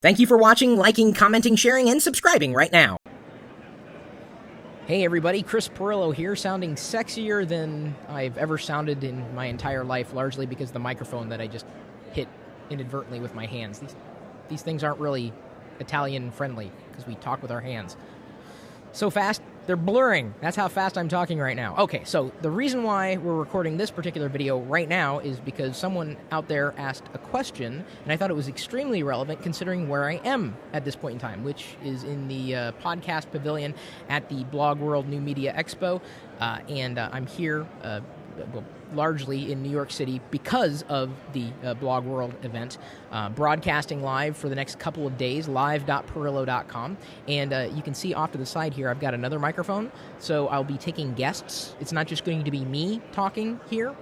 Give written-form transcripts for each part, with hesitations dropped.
Thank you for watching, liking, commenting, sharing, and subscribing right now. Hey everybody, Chris Perillo here, sounding sexier than I've ever sounded in my entire life, largely because of the microphone that I just hit inadvertently with my hands. These things aren't really Italian friendly because we talk with our hands. So fast, they're blurring. That's how fast I'm talking right now. Okay, so the reason why we're recording this particular video right now is because someone out there asked a question, and I thought it was extremely relevant considering where I am at this point in time, which is in the podcast pavilion at the BlogWorld New Media EXPO, and I'm here largely in New York City because of the BlogWorld event, broadcasting live for the next couple of days, live.perillo.com, and you can see off to the side here I've got another microphone, so I'll be taking guests. It's not just going to be me talking here,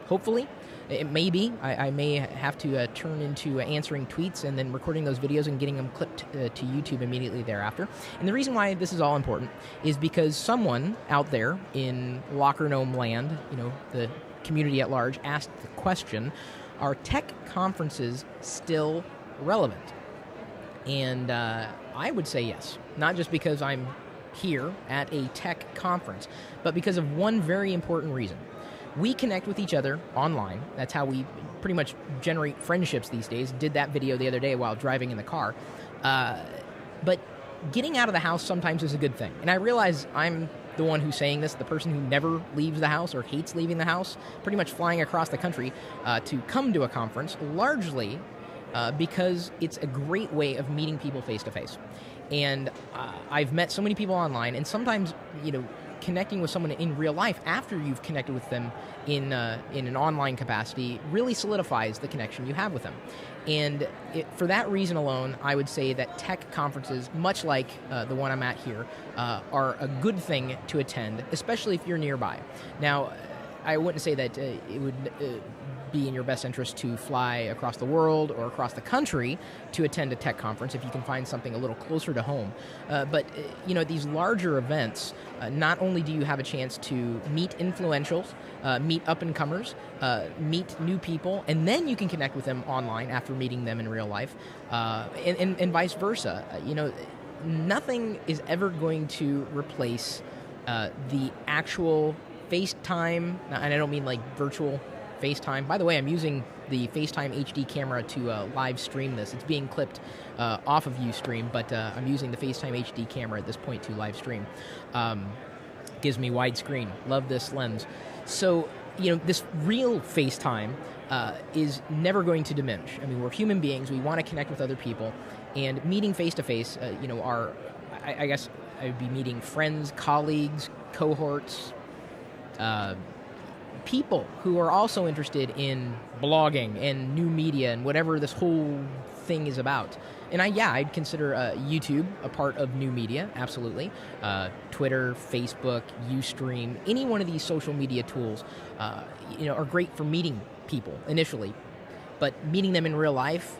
hopefully. It may be. I may have to turn into answering tweets and then recording those videos and getting them clipped to YouTube immediately thereafter. And the reason why this is all important is because someone out there in Locker Gnome land, the community at large, asked the question, are tech conferences still relevant? And I would say yes. Not just because I'm here at a tech conference, but because of one very important reason. We connect with each other online. That's how we pretty much generate friendships these days. Did that video the other day while driving in the car. But getting out of the house sometimes is a good thing. And I realize I'm the one who's saying this, the person who never leaves the house or hates leaving the house, pretty much flying across the country to come to a conference, largely because it's a great way of meeting people face to face. And I've met so many people online, and sometimes, connecting with someone in real life after you've connected with them in an online capacity really solidifies the connection you have with them. And for that reason alone, I would say that tech conferences, much like the one I'm at here, are a good thing to attend, especially if you're nearby. Now, I wouldn't say that it would be in your best interest to fly across the world or across the country to attend a tech conference if you can find something a little closer to home. But these larger events, not only do you have a chance to meet influentials, meet up-and-comers, meet new people, and then you can connect with them online after meeting them in real life, and vice versa. Nothing is ever going to replace the actual FaceTime, and I don't mean like virtual FaceTime. By the way, I'm using the FaceTime HD camera to live stream this. It's being clipped off of Ustream, but I'm using the FaceTime HD camera at this point to live stream. Gives me widescreen. Love this lens. So, this real FaceTime is never going to diminish. I mean, we're human beings. We want to connect with other people. And meeting face-to-face, I guess I would be meeting friends, colleagues, cohorts, people who are also interested in blogging and new media and whatever this whole thing is about. And I'd consider YouTube a part of new media, absolutely. Twitter, Facebook, Ustream, any one of these social media tools, are great for meeting people initially. But meeting them in real life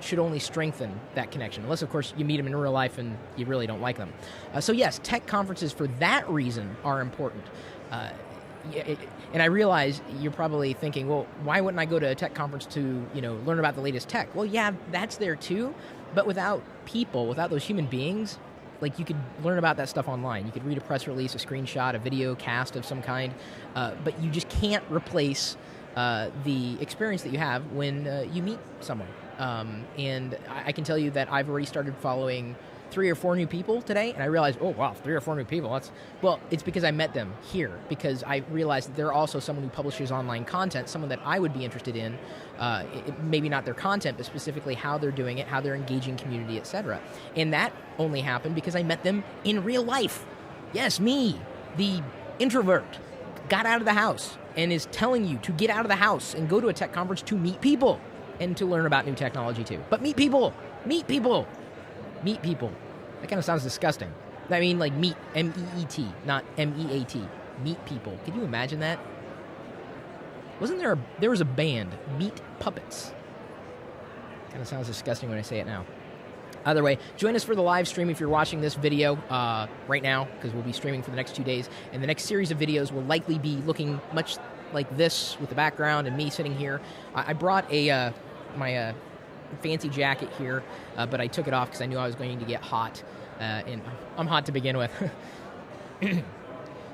should only strengthen that connection, unless, of course, you meet them in real life and you really don't like them. So yes, tech conferences for that reason are important. And I realize you're probably thinking, well, why wouldn't I go to a tech conference to, learn about the latest tech? Well, yeah, that's there too, but without people, without those human beings, like you could learn about that stuff online. You could read a press release, a screenshot, a video cast of some kind, but you just can't replace the experience that you have when you meet someone. And I can tell you that I've already started following 3 or 4 new people today, and I realized, oh wow, 3 or 4 new people, it's because I met them here, because I realized that they're also someone who publishes online content, someone that I would be interested in, maybe not their content, but specifically how they're doing it, how they're engaging community, etc. And that only happened because I met them in real life. Yes, me, the introvert, got out of the house and is telling you to get out of the house and go to a tech conference to meet people and to learn about new technology too. But meet people, meet people. Meet people. That kind of sounds disgusting. I mean, like meet, M-E-E-T, not M-E-A-T. Meet people. Can you imagine that? There was a band, Meat Puppets. Kind of sounds disgusting when I say it now. Either way, join us for the live stream if you're watching this video right now, because we'll be streaming for the next 2 days. And the next series of videos will likely be looking much like this with the background and me sitting here. I brought my fancy jacket here, but I took it off because I knew I was going to get hot, and I'm hot to begin with.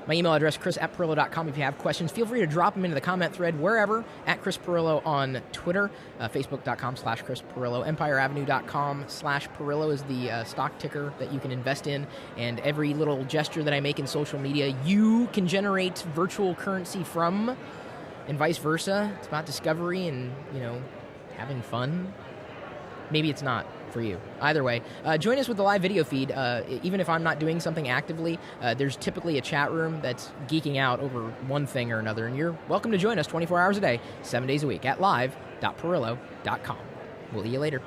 My email address, chris@perillo.com. If you have questions, feel free to drop them into the comment thread wherever, at Chris Perillo on Twitter, facebook.com/Chris Perillo, empireavenue.com/Perillo is the stock ticker that you can invest in, and every little gesture that I make in social media, you can generate virtual currency from, and vice versa. It's about discovery and, having fun. Maybe it's not for you. Either way, join us with the live video feed. Even if I'm not doing something actively, there's typically a chat room that's geeking out over one thing or another, and you're welcome to join us 24 hours a day, 7 days a week at live.perillo.com. We'll see you later.